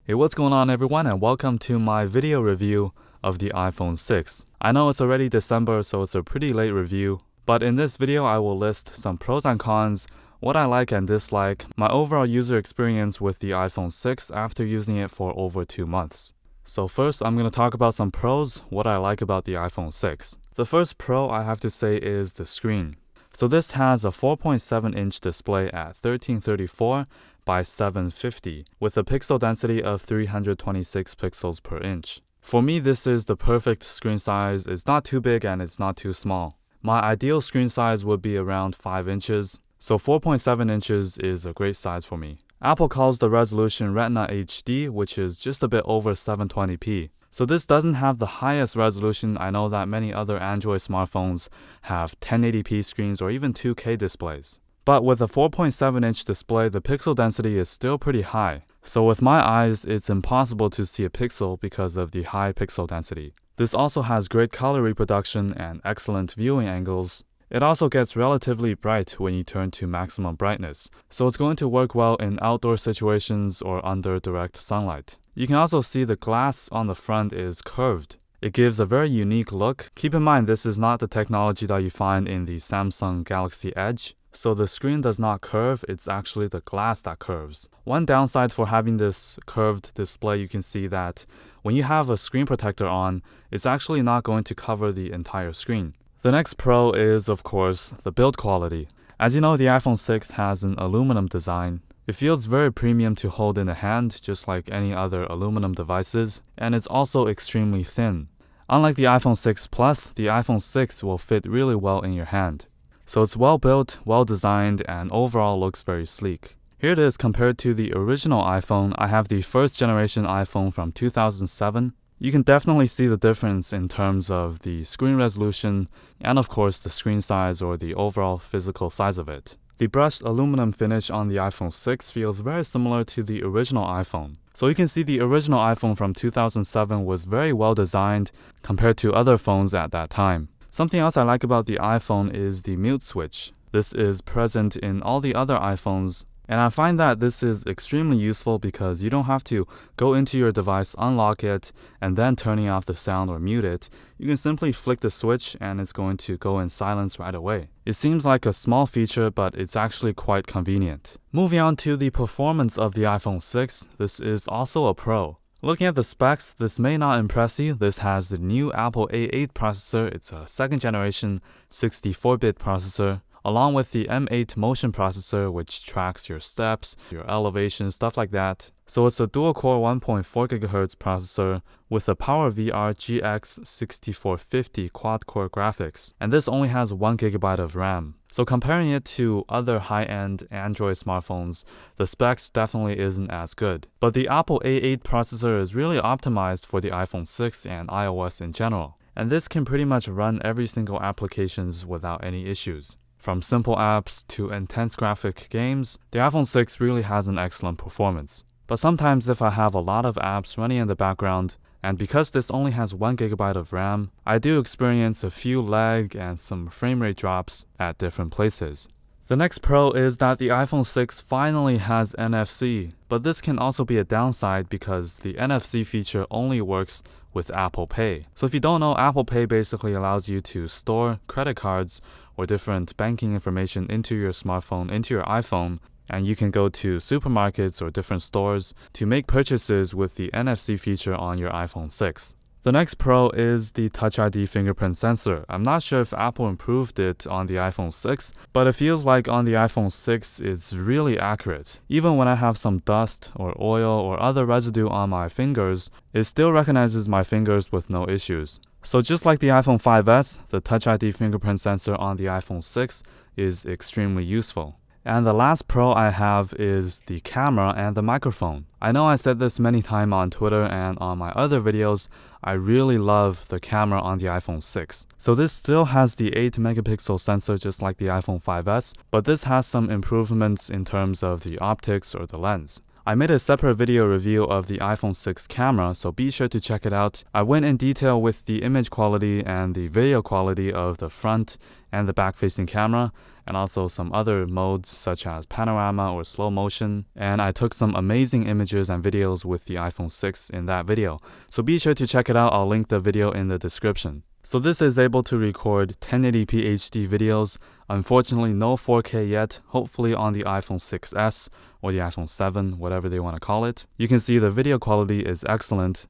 Hey, what's going on everyone, and welcome to my video review of the iPhone 6. I know it's already December, so it's a pretty late review, but in this video I will list some pros and cons, what I like and dislike, my overall user experience with the iPhone 6 after using it for over 2 months. So first I'm going to talk about some pros, what I like about the iPhone 6. The first pro I have to say is the screen. So this has a 4.7-inch display at 1334 by 750 with a pixel density of 326 pixels per inch. For me, this is the perfect screen size. It's not too big and it's not too small. My ideal screen size would be around 5 inches, so 4.7 inches is a great size for me. Apple calls the resolution Retina HD, which is just a bit over 720p. So this doesn't have the highest resolution. I know that many other Android smartphones have 1080p screens or even 2K displays. But with a 4.7-inch display, the pixel density is still pretty high. So with my eyes, it's impossible to see a pixel because of the high pixel density. This also has great color reproduction and excellent viewing angles. It also gets relatively bright when you turn to maximum brightness, so it's going to work well in outdoor situations or under direct sunlight. You can also see the glass on the front is curved. It gives a very unique look. Keep in mind, this is not the technology that you find in the Samsung Galaxy Edge. So the screen does not curve, it's actually the glass that curves. One downside for having this curved display, you can see that when you have a screen protector on, it's actually not going to cover the entire screen. The next pro is, of course, the build quality. As you know, the iPhone 6 has an aluminum design. It feels very premium to hold in the hand, just like any other aluminum devices, and it's also extremely thin. Unlike the iPhone 6 Plus, the iPhone 6 will fit really well in your hand. So it's well built, well designed, and overall looks very sleek. Here it is compared to the original iPhone. I have the first generation iPhone from 2007. You can definitely see the difference in terms of the screen resolution and of course the screen size or the overall physical size of it. The brushed aluminum finish on the iPhone 6 feels very similar to the original iPhone. So you can see the original iPhone from 2007 was very well designed compared to other phones at that time. Something else I like about the iPhone is the mute switch. This is present in all the other iPhones, and I find that this is extremely useful because you don't have to go into your device, unlock it, and then turning off the sound or mute it. You can simply flick the switch and it's going to go in silence right away. It seems like a small feature, but it's actually quite convenient. Moving on to the performance of the iPhone 6, this is also a pro. Looking at the specs, this may not impress you. This has the new Apple A8 processor. It's a second generation 64-bit processor, along with the M8 motion processor, which tracks your steps, your elevation, stuff like that. So it's a dual-core 1.4 GHz processor with a PowerVR GX 6450 quad-core graphics, and this only has 1 GB of RAM. So comparing it to other high-end Android smartphones, the specs definitely isn't as good. But the Apple A8 processor is really optimized for the iPhone 6 and iOS in general, and this can pretty much run every single applications without any issues. From simple apps to intense graphic games, the iPhone 6 really has an excellent performance. But sometimes if I have a lot of apps running in the background, and because this only has 1 GB of RAM, I do experience a few lag and some frame rate drops at different places. The next pro is that the iPhone 6 finally has NFC, but this can also be a downside because the NFC feature only works with Apple Pay. So if you don't know, Apple Pay basically allows you to store credit cards or different banking information into your smartphone, into your iPhone, and you can go to supermarkets or different stores to make purchases with the NFC feature on your iPhone 6. The next pro is the Touch ID fingerprint sensor. I'm not sure if Apple improved it on the iPhone 6, but it feels like on the iPhone 6 it's really accurate. Even when I have some dust or oil or other residue on my fingers, it still recognizes my fingers with no issues. So just like the iPhone 5S, the Touch ID fingerprint sensor on the iPhone 6 is extremely useful. And the last pro I have is the camera and the microphone. I know I said this many times on Twitter and on my other videos, I really love the camera on the iPhone 6. So this still has the 8 megapixel sensor just like the iPhone 5S, but this has some improvements in terms of the optics or the lens. I made a separate video review of the iPhone 6 camera, so be sure to check it out. I went in detail with the image quality and the video quality of the front and the back-facing camera, and also some other modes such as panorama or slow motion. And I took some amazing images and videos with the iPhone 6 in that video. So be sure to check it out. I'll link the video in the description. So this is able to record 1080p HD videos. Unfortunately, no 4K yet, hopefully on the iPhone 6s or the iPhone 7, whatever they want to call it. You can see the video quality is excellent.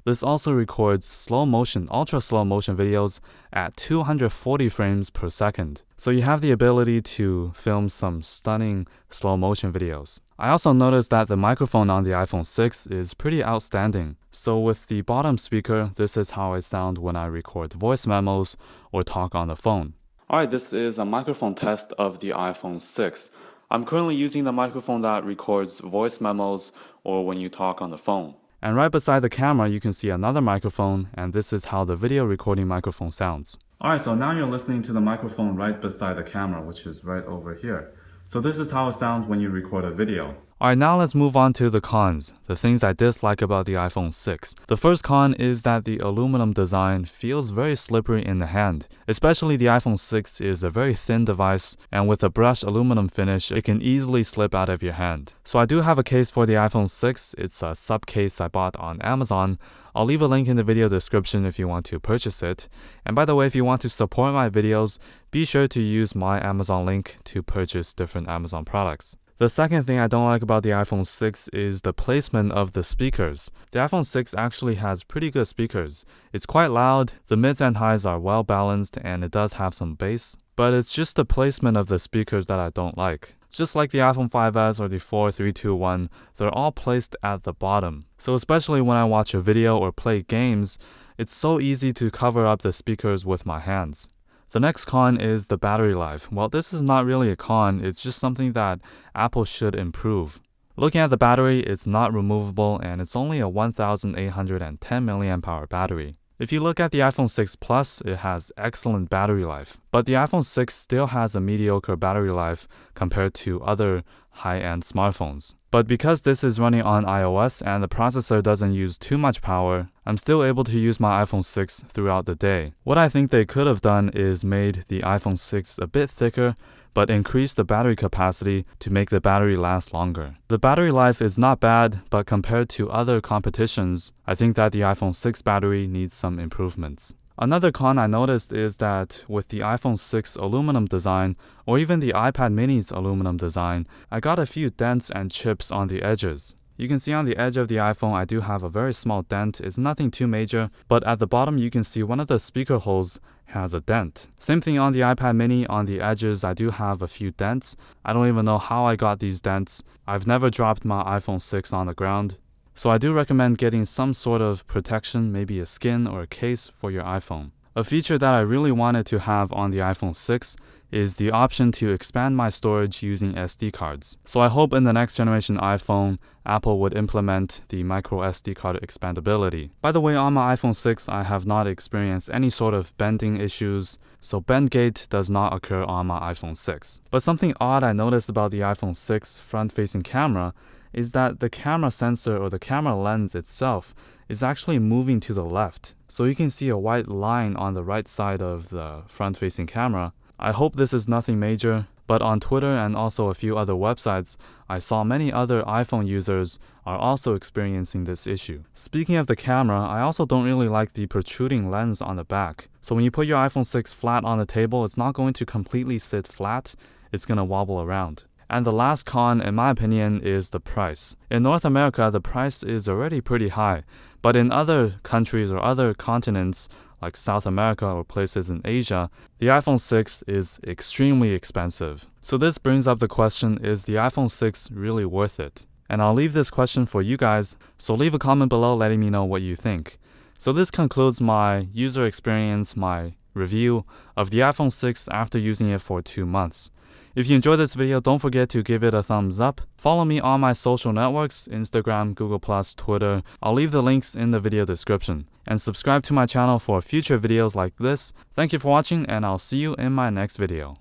This also records slow motion, ultra slow motion videos at 240 frames per second. So you have the ability to film some stunning slow motion videos. I also noticed that the microphone on the iPhone 6 is pretty outstanding. So with the bottom speaker, this is how I sound when I record voice memos or talk on the phone. Alright, this is a microphone test of the iPhone 6. I'm currently using the microphone that records voice memos or when you talk on the phone. And right beside the camera, you can see another microphone, and this is how the video recording microphone sounds. Alright, so now you're listening to the microphone right beside the camera, which is right over here. So this is how it sounds when you record a video. Alright, now let's move on to the cons, the things I dislike about the iPhone 6. The first con is that the aluminum design feels very slippery in the hand. Especially the iPhone 6 is a very thin device, and with a brushed aluminum finish, it can easily slip out of your hand. So I do have a case for the iPhone 6. It's a sub case I bought on Amazon. I'll leave a link in the video description if you want to purchase it. And by the way, if you want to support my videos, be sure to use my Amazon link to purchase different Amazon products. The second thing I don't like about the iPhone 6 is the placement of the speakers. The iPhone 6 actually has pretty good speakers. It's quite loud, the mids and highs are well balanced, and it does have some bass. But it's just the placement of the speakers that I don't like. Just like the iPhone 5s or the 4, 3, 2, 1, they're all placed at the bottom. So especially when I watch a video or play games, it's so easy to cover up the speakers with my hands. The next con is the battery life. Well, this is not really a con, it's just something that Apple should improve. Looking at the battery, it's not removable and it's only a 1810 mAh battery. If you look at the iPhone 6 Plus, it has excellent battery life. But the iPhone 6 still has a mediocre battery life compared to other high-end smartphones. But because this is running on iOS and the processor doesn't use too much power, I'm still able to use my iPhone 6 throughout the day. What I think they could have done is made the iPhone 6 a bit thicker, but increase the battery capacity to make the battery last longer. The battery life is not bad, but compared to other competitions, I think that the iPhone 6 battery needs some improvements. Another con I noticed is that with the iPhone 6 aluminum design, or even the iPad mini's aluminum design, I got a few dents and chips on the edges. You can see on the edge of the iPhone I do have a very small dent. It's nothing too major, but at the bottom you can see one of the speaker holes has a dent. Same thing on the iPad mini, on the edges I do have a few dents. I don't even know how I got these dents. I've never dropped my iPhone 6 on the ground. So I do recommend getting some sort of protection, maybe a skin or a case for your iPhone. A feature that I really wanted to have on the iPhone 6 is the option to expand my storage using SD cards. So I hope in the next generation iPhone, Apple would implement the micro SD card expandability. By the way, on my iPhone 6, I have not experienced any sort of bending issues, so bend gate does not occur on my iPhone 6. But something odd I noticed about the iPhone 6 front-facing camera is that the camera sensor or the camera lens itself is actually moving to the left. So you can see a white line on the right side of the front-facing camera. I hope this is nothing major, but on Twitter and also a few other websites, I saw many other iPhone users are also experiencing this issue. Speaking of the camera, I also don't really like the protruding lens on the back. So when you put your iPhone 6 flat on the table, it's not going to completely sit flat, it's going to wobble around. And the last con, in my opinion, is the price. In North America, the price is already pretty high, but in other countries or other continents, like South America or places in Asia, the iPhone 6 is extremely expensive. So this brings up the question, is the iPhone 6 really worth it? And I'll leave this question for you guys, so leave a comment below letting me know what you think. So this concludes my user experience, my review of the iPhone 6 after using it for 2 months. If you enjoyed this video, don't forget to give it a thumbs up. Follow me on my social networks, Instagram, Google+, Twitter. I'll leave the links in the video description. And subscribe to my channel for future videos like this. Thank you for watching, and I'll see you in my next video.